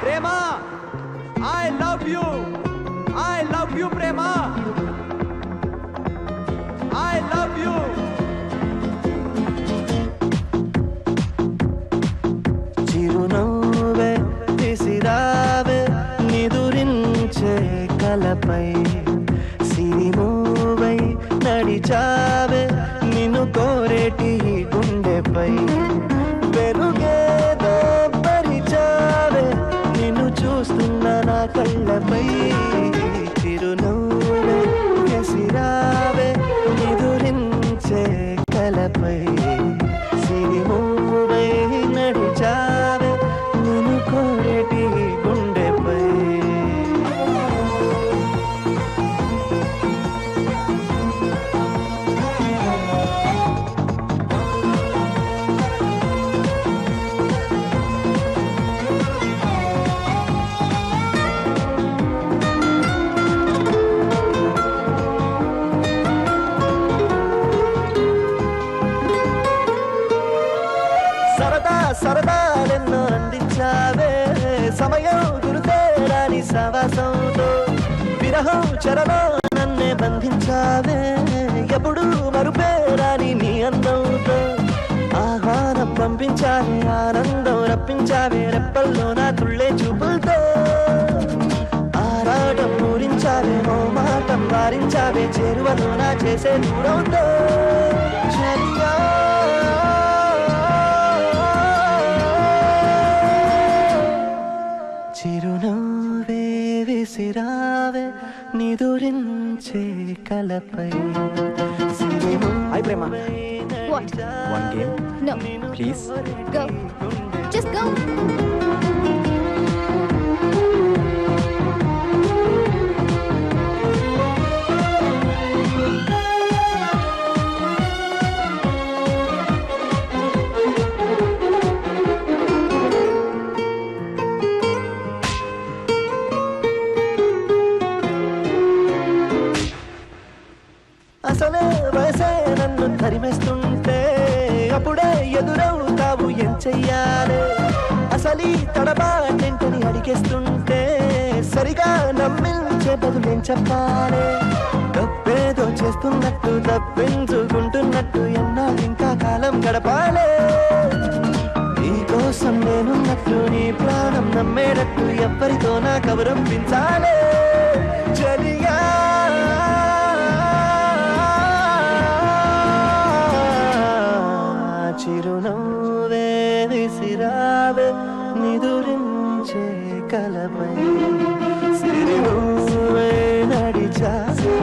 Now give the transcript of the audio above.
Prema I love you ప్రేమ I love you. చిరునవ్వే విసిరావే నిదురించే కలపై సిరిమూవై నడిచావే నిన్ను కోరేటి గుండెపై వెలుగేదో పరిచావే నిన్ను చూస్తున్న నా కళ్ళపై చిరునవ్వే విసిరావే నిదురించే కలపై సిరిమూవై నడిచావే నిన్ను కోరేటి గుండెపై. సరదాలెన్నో అందించావే సమయం గురుతేరాని సావాసంతో విరహం చెరలో నన్నే బంధించావే ఎప్పుడు మరుపేరాని నీ అందంతో ఆహ్వానం పంపించావే ఆనందం రప్పించావే రెప్పల్లో నా తుళ్ళే చూపులతో ఆరాటం పూరించావే ఓ మాటం వారించావే చేరువలో నా చేసే దూరంతో చర్యా చిరునవ్వే విసిరావే నిదురించే కలపై. హాయ్ ప్రేమ. What? One game? No. Please? Go. Just go. అసలే వయసే నన్ను తరిమేస్తుంటే అప్పుడే ఎదురవుతావు ఏం చెయ్యాలి అసలీ తడబాటెంటని అడిగేస్తుంటే సరిగా నమ్మించే బదులేం చెప్పాలి తప్పేదో చేస్తున్నట్టు తప్పించుకుంటున్నట్టు ఎన్నాళ్ళు ఇంకా కాలం గడపాలి నీ కోసం నేనున్నట్టు నీ ప్రాణం నమ్మేటట్టు ఎవ్వరితో నా కబురంపించాలి చలియా చిరునవ్వే విసిరావే నిదురించే కలపై సిరిమూవై నడిచావే